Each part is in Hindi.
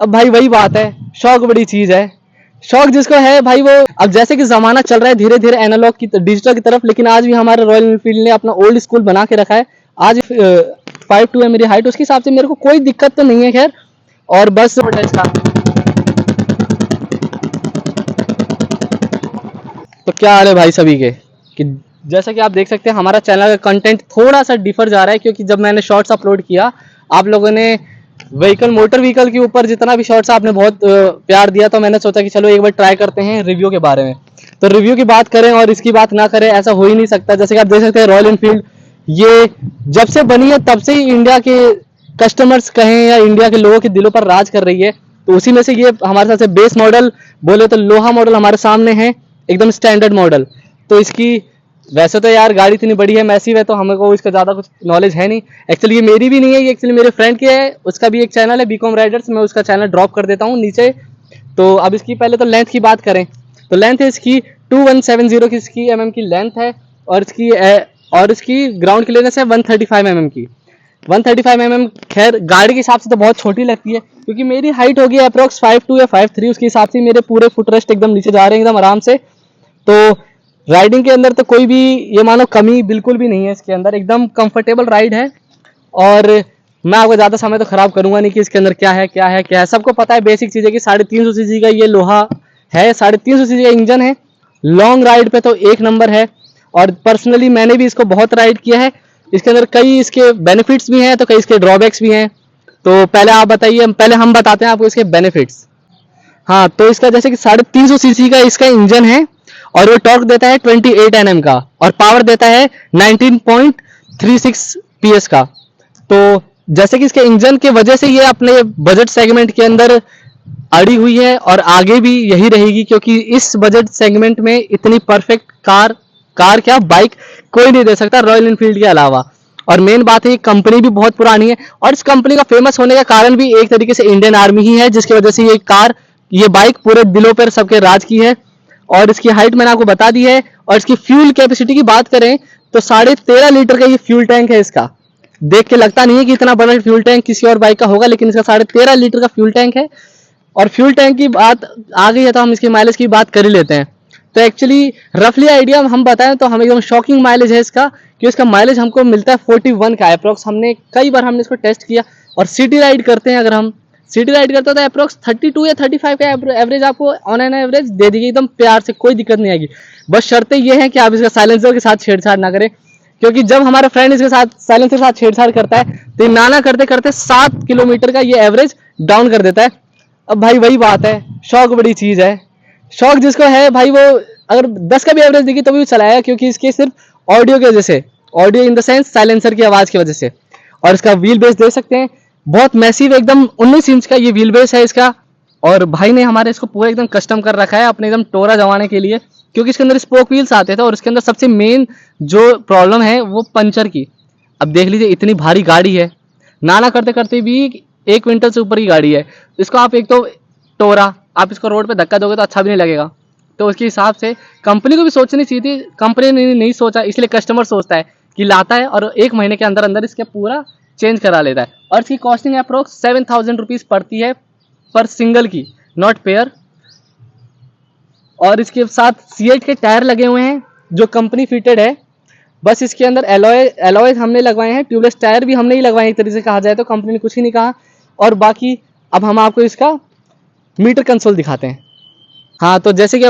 अब भाई वही बात है, शौक बड़ी चीज है। शौक जिसको है भाई वो, अब जैसे कि जमाना चल रहा है धीरे धीरे एनालॉग की डिजिटल की तरफ, लेकिन आज भी हमारे रॉयल एनफील्ड ने अपना ओल्ड स्कूल बना के रखा है। आज 5'2" है मेरी हाइट, उसके हिसाब से मेरे को कोई दिक्कत तो नहीं है खैर। और बस इसका तो क्या हाल है भाई सभी के, कि जैसा कि आप देख सकते हैं हमारा चैनल का कंटेंट थोड़ा सा डिफर जा रहा है, क्योंकि जब मैंने शॉर्ट्स अपलोड किया, आप लोगों ने मोटर व्हीकल के ऊपर जितना भी शॉर्ट्स आपने बहुत प्यार दिया, तो मैंने सोचा कि चलो एक बार ट्राई करते हैं रिव्यू के बारे में। तो रिव्यू की बात करें और इसकी बात ना करें, ऐसा हो ही नहीं सकता। जैसे कि आप देख सकते हैं रॉयल एनफील्ड ये जब से बनी है तब से ही इंडिया के कस्टमर्स कहें या इंडिया के लोगों के दिलों पर राज कर रही है। तो उसी में से ये हमारे साथ से बेस मॉडल बोले तो लोहा मॉडल हमारे सामने है, एकदम स्टैंडर्ड मॉडल। तो इसकी वैसे तो यार गाड़ी इतनी बड़ी है, मैसिव है, तो हमको इसका ज़्यादा कुछ नॉलेज है नहीं। एक्चुअली ये मेरी भी नहीं है, ये एक्चुअली मेरे फ्रेंड की है, उसका भी एक चैनल है बीकॉम राइडर्स, मैं उसका चैनल ड्रॉप कर देता हूँ नीचे। तो अब इसकी पहले तो लेंथ की बात करें, तो लेंथ है इसकी 2170 की इसकी mm की लेंथ है, और इसकी ग्राउंड क्लियरेंस है 135 mm की। 135 mm खैर गाड़ी के हिसाब से तो बहुत छोटी लगती है, क्योंकि मेरी हाइट होगी अप्रोक्स 5'2" या 5'3", उसके हिसाब से मेरे पूरे फुट रेस्ट एकदम नीचे जा रहे हैं एकदम आराम से। तो राइडिंग के अंदर तो कोई भी ये मानो कमी बिल्कुल भी नहीं है इसके अंदर, एकदम कंफर्टेबल राइड है। और मैं आपको ज़्यादा समय तो खराब करूंगा नहीं कि इसके अंदर क्या है क्या है क्या है, सबको पता है बेसिक चीज़ है कि 350 सीसी का ये लोहा है, 350 सीसी का इंजन है, लॉन्ग राइड पे तो एक नंबर है। और पर्सनली मैंने भी इसको बहुत राइड किया है, इसके अंदर कई इसके बेनिफिट्स भी हैं तो कई इसके ड्रॉबैक्स भी हैं। तो पहले आप बताइए, पहले हम बताते हैं आपको इसके बेनिफिट्स। हाँ, तो इसका जैसे कि 350 सीसी का इसका इंजन है, और वो टॉर्क देता है 28 Nm का, और पावर देता है 19.36 PS का। तो जैसे कि इसके इंजन के वजह से ये अपने बजट सेगमेंट के अंदर अड़ी हुई है, और आगे भी यही रहेगी, क्योंकि इस बजट सेगमेंट में इतनी परफेक्ट कार क्या बाइक कोई नहीं दे सकता रॉयल एनफील्ड के अलावा। और मेन बात है कंपनी भी बहुत पुरानी है, और इस कंपनी का फेमस होने का कारण भी एक तरीके से इंडियन आर्मी ही है, जिसकी वजह से ये बाइक पूरे दिलों पर सबके राज की है। और इसकी हाइट मैंने आपको बता दी है। और इसकी फ्यूल कैपेसिटी की बात करें तो 13.5 लीटर का ये फ्यूल टैंक है इसका। देख के लगता नहीं है कि इतना बड़ा फ्यूल टैंक किसी और बाइक का होगा, लेकिन इसका 13.5 लीटर का फ्यूल टैंक है। और फ्यूल टैंक की बात आ गई है तो हम इसकी माइलेज की बात कर ही लेते हैं। तो एक्चुअली रफली आइडिया हम बताएं तो हमें एकदम शॉकिंग माइलेज है इसका, कि इसका माइलेज हमको मिलता है 41 का अप्रोक्स। हमने इसको टेस्ट किया, और सिटी राइड करते हैं अगर हम सिटी राइड करते हो तो अप्रोक्स 32 या 35 का एवरेज आपको ऑन एन एवरेज दे देगी एकदम प्यार से, कोई दिक्कत नहीं आएगी। बस शर्तें ये है कि आप इसका साइलेंसर के साथ छेड़छाड़ ना करें, क्योंकि जब हमारा फ्रेंड इसके साथ साइलेंसर के साथ छेड़छाड़ करता है तो नाना करते करते 7 किलोमीटर का ये एवरेज डाउन कर देता है। अब भाई वही बात है, शौक बड़ी चीज है। शौक जिसको है भाई वो अगर 10 का भी एवरेज देगी तो भी चलाएगा, क्योंकि इसके सिर्फ ऑडियो की वजह से, audio in the sense silencer की आवाज की वजह से। और इसका व्हील बेस देख सकते हैं, बहुत मैसिव एकदम 19 इंच का ये व्हील बेस है इसका। और भाई ने हमारे इसको पूरा एकदम कस्टम कर रखा है अपने एकदम टोरा जमाने के लिए, क्योंकि इसके अंदर स्पोक व्हील्स आते थे, और इसके अंदर सबसे मेन जो प्रॉब्लम है वो पंचर की। अब देख लीजिए इतनी भारी गाड़ी है, नाना करते करते भी 1 क्विंटल से ऊपर की गाड़ी है, इसको आप एक तो टोरा, आप इसको रोड पे धक्का दोगे तो अच्छा भी नहीं लगेगा। तो उसके हिसाब से कंपनी को भी सोचनी चाहिए थी, कंपनी ने नहीं सोचा, इसलिए कस्टमर सोचता है कि लाता है और 1 महीने के अंदर अंदर इसके पूरा चेंज करा लेता है। और इसकी कॉस्टिंग अप्रोक्स 7000 रुपीज़ पड़ती है पर सिंगल की, नॉट पेयर। और इसके साथ C8 के टायर लगे हुए हैं जो कंपनी फिटेड है। बस इसके अंदर एलॉय हमने लगवाए हैं, ट्यूबलेस टायर भी हमने ही लगवाए हैं, एक तरीके से कहा जाए तो कंपनी ने कुछ ही नहीं कहा। और बाकी अब हम आपको इसका मीटर कंसोल दिखाते हैं। हाँ, तो जैसे कि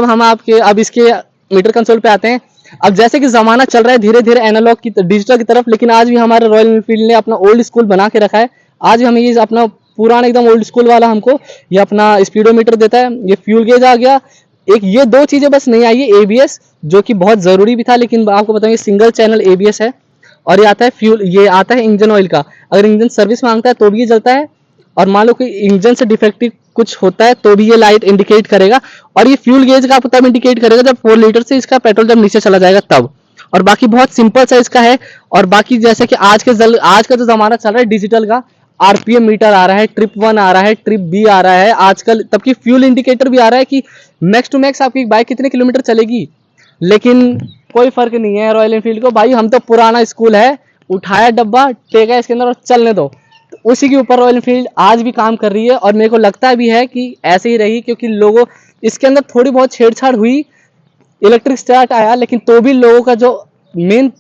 अब इसके मीटर कंसोल पे आते हैं। अब जैसे कि ज़माना चल रहा है धीरे धीरे एनालॉग की डिजिटल की तरफ, लेकिन आज भी हमारे रॉयल एनफील्ड ने अपना ओल्ड स्कूल बना के रखा है। आज भी हमें ये अपना पुराना एकदम ओल्ड स्कूल वाला हमको ये अपना स्पीडोमीटर देता है। ये फ्यूल गेज आ गया, एक ये 2 चीज़ें बस नहीं आई है, ABS जो कि बहुत ज़रूरी भी था, लेकिन आपको बताएंगे सिंगल चैनल ABS है। और ये आता है फ्यूल, ये आता है इंजन ऑयल का, अगर इंजन सर्विस मांगता है तो भी ये जलता है। और मान लो कि इंजन से डिफेक्टिव कुछ होता है तो भी ये लाइट इंडिकेट करेगा। और ये फ्यूल गेज का आपको तब इंडिकेट करेगा जब 4 लीटर से इसका पेट्रोल जब नीचे चला जाएगा तब। और बाकी बहुत सिंपल सा इसका है। और बाकी जैसे कि आज का जो जमाना चल रहा है डिजिटल का, RPM मीटर आ रहा है, ट्रिप 1 आ रहा है, ट्रिप B आ रहा है आजकल, तब की फ्यूल इंडिकेटर भी आ रहा है कि मैक्स टू मैक्स आपकी बाइक कितने किलोमीटर चलेगी। लेकिन कोई फर्क नहीं है रॉयल एनफील्ड को, भाई हम तो पुराना स्कूल है, उठाया डब्बा टेका इसके अंदर और चलने दो। तो उसी के ऊपर रॉयल एनफील्ड आज भी काम कर रही है, और मेरे को लगता भी है कि ऐसे ही रही, क्योंकि लोगों इसके अंदर थोड़ी बहुत छेड़छाड़ हुई, इलेक्ट्रिक स्टार्ट आया, लेकिन तो भी लोगों का जो मेन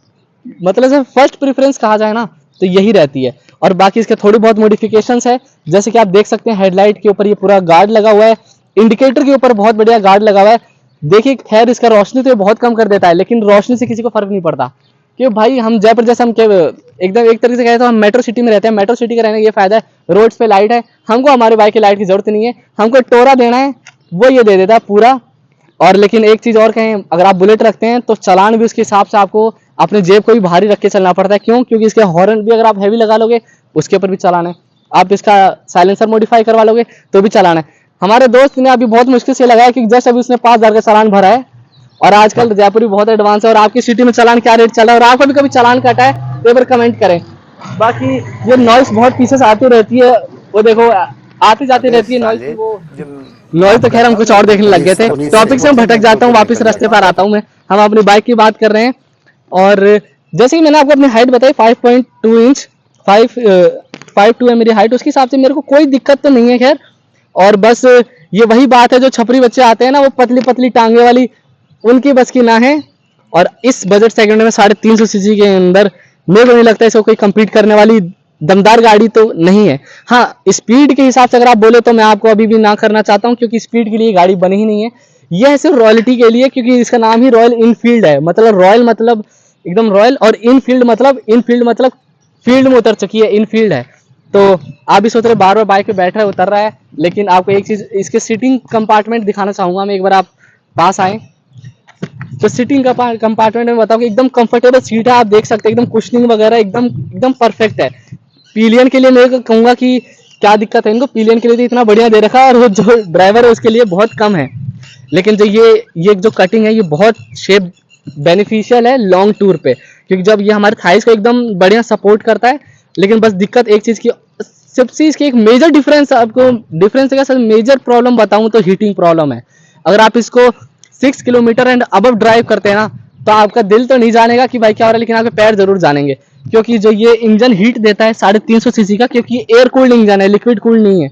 मतलब से फर्स्ट प्रेफरेंस कहा जाए ना तो यही रहती है। और बाकी इसके थोड़ी बहुत मॉडिफिकेशंस है, जैसे कि आप देख सकते हैं हेडलाइट के ऊपर ये पूरा गार्ड लगा हुआ है, इंडिकेटर के ऊपर बहुत बढ़िया गार्ड लगा हुआ है। देखिए खैर इसका रोशनी तो बहुत कम कर देता है, लेकिन रोशनी से किसी को फर्क नहीं पड़ता, क्योंकि भाई हम जयपुर जैसे हम एकदम एक तरीके से कहे तो हम मेट्रो सिटी में रहते हैं। मेट्रो सिटी का रहने का ये फायदा है, रोड्स पे लाइट है, हमको हमारे बाइक की लाइट की जरूरत नहीं है, हमको टोरा देना है वो ये दे देता है पूरा। और लेकिन एक चीज और कहें, अगर आप बुलेट रखते हैं तो चलान भी उसके हिसाब से आपको अपने जेब को भी भारी रख के चलना पड़ता है। क्यों? क्योंकि इसके हॉर्न भी अगर आप हैवी लगा लोगे उसके ऊपर भी चलान है, आप इसका साइलेंसर मॉडिफाई करवा लोगे तो भी चलान है। हमारे दोस्त ने अभी बहुत मुश्किल से लगाया, क्योंकि जस्ट अभी उसने 5,000 का चालान भरा है, और आजकल जयपुर भी बहुत एडवांस है। और आपकी सिटी में चालान क्या रेट चल रहा है, और आपका भी कभी चालान कटा है तो एक बार कमेंट करें। बाकी ये नॉइस बहुत पीछे से आती रहती है, वो देखो आती जाती रहती है नॉइस, वो नॉइस तो खैर हम कुछ और देखने लग गए थे। टॉपिक से हम भटक जाता हूँ, वापस रास्ते पर आता हूँ मैं। हम अपनी बाइक की बात कर रहे हैं, और जैसे ही मैंने आपको अपनी हाइट बताई 5.2 इंच 5.2 है मेरी हाइट, उसके हिसाब से मेरे को कोई दिक्कत तो नहीं है खैर। और बस ये वही बात है, जो छपरी बच्चे आते हैं ना, वो पतली पतली टांगे वाली, उनकी बस की ना है। और इस बजट सेगमेंट में 350 सीसी के अंदर मेरे को नहीं लगता इसको कोई compete करने वाली दमदार गाड़ी तो नहीं है। हाँ, स्पीड के हिसाब से अगर आप बोले तो मैं आपको अभी भी ना करना चाहता हूँ, क्योंकि स्पीड के लिए गाड़ी बनी ही नहीं है। यह है सिर्फ रॉयल्टी के लिए, क्योंकि इसका नाम ही रॉयल इनफील्ड है। मतलब रॉयल मतलब एकदम रॉयल, और इनफील्ड मतलब फील्ड में उतर चुकी है, इनफील्ड है। तो आप भी सोच रहे बार बार बाइक पे बैठ रहा है, उतर रहा है, लेकिन आपको एक चीज इसके सीटिंग कंपार्टमेंट दिखाना चाहूंगा मैं। एक बार आप पास आए तो सीटिंग कंपार्टमेंट में बताओ कि एकदम कंफर्टेबल सीट है, आप देख सकते हैं, एकदम कुशनिंग वगैरह एकदम एकदम परफेक्ट है। पिलियन के लिए मैं कहूंगा कि क्या दिक्कत है इनको, पिलियन के लिए तो इतना बढ़िया दे रखा है, और वो जो ड्राइवर है उसके लिए बहुत कम है। लेकिन जो ये जो कटिंग है ये बहुत शेप बेनिफिशियल है लॉन्ग टूर पे, क्योंकि जब ये हमारे थाइस को एकदम बढ़िया सपोर्ट करता है। लेकिन बस दिक्कत एक चीज की, सबसे इसकी एक मेजर डिफरेंस, आपको डिफरेंस का मेजर प्रॉब्लम बताऊं तो हीटिंग प्रॉब्लम है। अगर आप इसको 6 किलोमीटर एंड अबव ड्राइव करते हैं ना, तो आपका दिल तो नहीं जानेगा कि भाई क्या हो रहा है, लेकिन आपके पैर जरूर जानेंगे, क्योंकि जो ये इंजन हीट देता है 350 सीसी का, क्योंकि एयर कूल्ड इंजन है, लिक्विड कूल्ड नहीं है।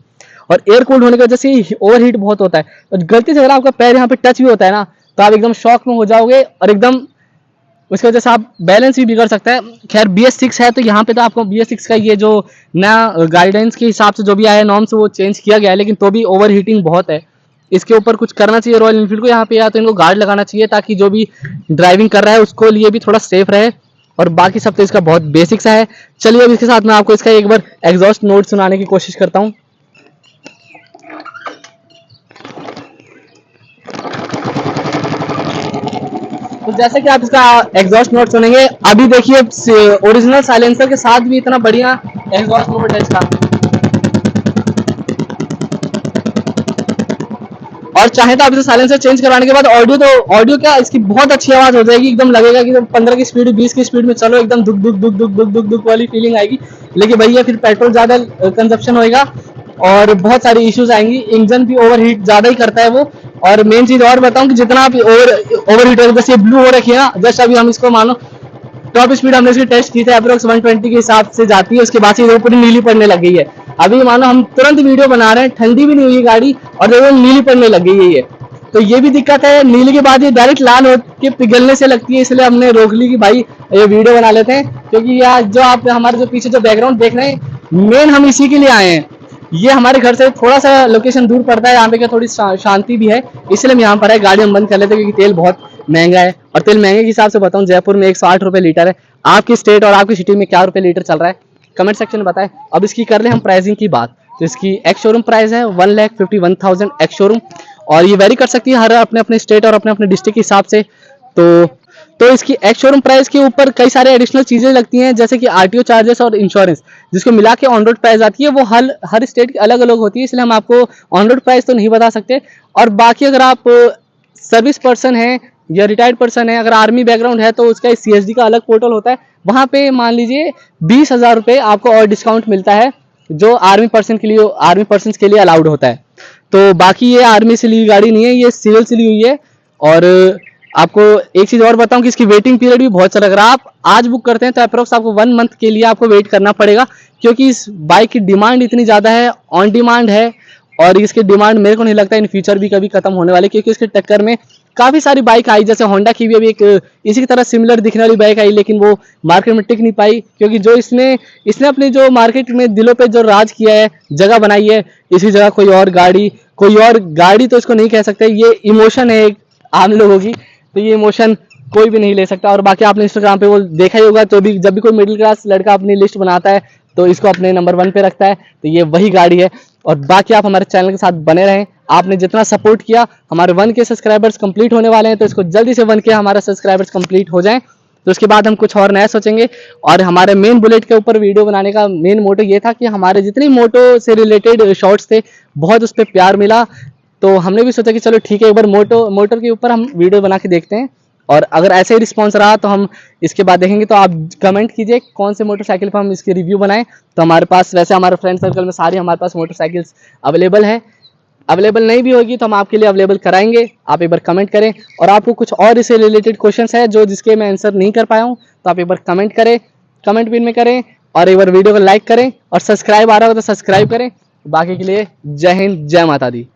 और एयर कूल्ड होने की वजह से ओवर हीट बहुत होता है, और गलती से अगर आपका पैर यहाँ पे टच भी होता है ना, तो आप एकदम शॉक में हो जाओगे, और एकदम उसकी वजह से आप बैलेंस भी बिगड़ सकता है। खैर BS6 है, तो यहाँ पे तो आपको BS6 का ये जो नया गाइडेंस के हिसाब से जो भी आया नॉर्म्स वो चेंज किया गया है, लेकिन तो भी ओवर हीटिंग बहुत है। इसके ऊपर कुछ करना चाहिए रॉयल एनफील्ड को यहाँ पे, या तो इनको गार्ड लगाना चाहिए, ताकि जो भी ड्राइविंग कर रहा है उसको लिए भी थोड़ा सेफ रहे। और बाकी सब तो इसका बहुत बेसिक सा है। चलिए अब इसके साथ मैं आपको इसका एक बार एग्जॉस्ट नोट सुनाने की कोशिश करता हूँ। तो जैसे कि आप इसका एग्जॉस्ट नोट सुनेंगे, अभी देखिए ओरिजिनल साइलेंसर के साथ भी इतना बढ़िया एग्जॉस्ट नोट है इसका। और चाहे तो आप इसे साइलेंसर चेंज करवाने के बाद ऑडियो क्या इसकी बहुत अच्छी आवाज हो जाएगी, एकदम लगेगा कि 15 की स्पीड 20 की स्पीड में चलो, एकदम दुक दुक दुक दुक दुक दुक दुक वाली फीलिंग आएगी। लेकिन भैया फिर पेट्रोल ज्यादा कंजप्शन होएगा और बहुत सारी इश्यूज आएंगी, इंजन भी ओवरहीट ज्यादा ही करता है वो। और मेन चीज और बताऊं कि जितना आप ओवरहीट होगा, जैसे ब्लू हो रखी है ना, जस्ट अभी हम इसको मानो टॉप स्पीड हमने इसकी टेस्ट की थी, अप्रोक्स 120 के हिसाब से जाती है, उसके बाद से पूरी नीली पड़ने लग गई है। अभी मानो हम तुरंत वीडियो बना रहे हैं, ठंडी भी नहीं हुई गाड़ी और देखो नीली पड़ने लग गई है ये। तो ये भी दिक्कत है, नीली के बाद ये डायरेक्ट लाल होकर पिघलने से लगती है, इसलिए हमने रोक ली कि भाई ये वीडियो बना लेते हैं। क्योंकि यार जो आप हमारे जो पीछे जो बैकग्राउंड देख रहे हैं, मेन हम इसी के लिए आए हैं। ये हमारे घर से थोड़ा सा लोकेशन दूर पड़ता है, यहाँ पे क्या थोड़ी शांति भी है, इसलिए हम यहाँ पर है। गाड़ी हम बंद कर लेते हैं क्योंकि तेल बहुत महंगा है। और तेल महंगे के हिसाब से बताऊं, जयपुर में 108 रुपए लीटर है। आपकी स्टेट और आपकी सिटी में क्या रुपए लीटर चल रहा है, कमेंट सेक्शन में बताएं। अब इसकी कर ले हम प्राइसिंग की बात, तो इसकी एक्स शोरूम प्राइस है 1,51,000 एक्स शोरूम, और ये वेरी कर सकती है हर अपने अपने स्टेट और अपने अपने डिस्ट्रिक्ट के हिसाब से। तो इसकी एक्स शोरूम प्राइस के ऊपर कई सारे एडिशनल चीजें लगती हैं, जैसे कि आरटीओ चार्जेस और इंश्योरेंस, जिसको मिला के ऑन रोड प्राइस आती है। वो हर स्टेट की अलग अलग होती है, इसलिए हम आपको ऑन रोड प्राइस तो नहीं बता सकते। और बाकी अगर आप सर्विस पर्सन है या रिटायर्ड पर्सन है, अगर आर्मी बैकग्राउंड है, तो उसका CSD का अलग पोर्टल होता है, वहां पे मान लीजिए 20,000 रुपए आपको और डिस्काउंट मिलता है, जो आर्मी पर्सन के लिए अलाउड होता है। तो बाकी ये आर्मी से ली गाड़ी नहीं है, ये सिविल से ली हुई है। और आपको एक चीज और बताऊं कि इसकी वेटिंग पीरियड भी बहुत चल रहा है। अगर आप आज बुक करते हैं तो अप्रोक्स आपको 1 मंथ के लिए आपको वेट करना पड़ेगा, क्योंकि इस बाइक की डिमांड इतनी ज़्यादा है, ऑन डिमांड है। और इसकी डिमांड मेरे को नहीं लगता इन फ्यूचर भी कभी खत्म होने वाली, क्योंकि इसके टक्कर में काफ़ी सारी बाइक आई, जैसे होंडा की भी अभी एक इसी की तरह सिमिलर दिखने वाली बाइक आई, लेकिन वो मार्केट में टिक नहीं पाई, क्योंकि जो इसने इसने अपनी जो मार्केट में दिलों पे जो राज किया है, जगह बनाई है, इसी जगह कोई और गाड़ी तो इसको नहीं कह सकते, ये इमोशन है एक आम लोगों की, तो ये इमोशन कोई भी नहीं ले सकता। और बाकी आपने इंस्टाग्राम पे वो देखा ही होगा, तो भी जब भी कोई मिडिल क्लास लड़का अपनी लिस्ट बनाता है तो इसको अपने नंबर 1 पे रखता है, तो ये वही गाड़ी है। और बाकी आप हमारे चैनल के साथ बने रहें, आपने जितना सपोर्ट किया, हमारे 1K सब्सक्राइबर्स कंप्लीट होने वाले हैं, तो इसको जल्दी से 1K हमारा सब्सक्राइबर्स कंप्लीट हो जाएं, तो उसके बाद हम कुछ और नया सोचेंगे। और हमारे मेन बुलेट के ऊपर वीडियो बनाने का मेन मोटो ये था कि हमारे जितनी मोटो से रिलेटेड शॉर्ट्स थे, बहुत उस पर प्यार मिला, तो हमने भी सोचा कि चलो ठीक है, एक बार मोटर के ऊपर हम वीडियो बना के देखते हैं। और अगर ऐसे ही रिस्पॉन्स रहा तो हम इसके बाद देखेंगे। तो आप कमेंट कीजिए कौन से मोटरसाइकिल पर हम इसकी रिव्यू बनाएं। तो हमारे पास वैसे हमारे फ्रेंड सर्कल में सारी हमारे पास मोटरसाइकिल्स अवेलेबल है, अवेलेबल नहीं भी होगी तो हम आपके लिए अवेलेबल कराएंगे। आप एक बार कमेंट करें, और आपको कुछ और इससे रिलेटेड क्वेश्चंस है जो जिसके मैं आंसर नहीं कर पाया हूँ, तो आप एक बार कमेंट करें, कमेंट पिन में करें, और एक बार वीडियो को लाइक करें, और सब्सक्राइब आ रहा हो तो सब्सक्राइब करें। बाकी के लिए जय हिंद, जय माता दी।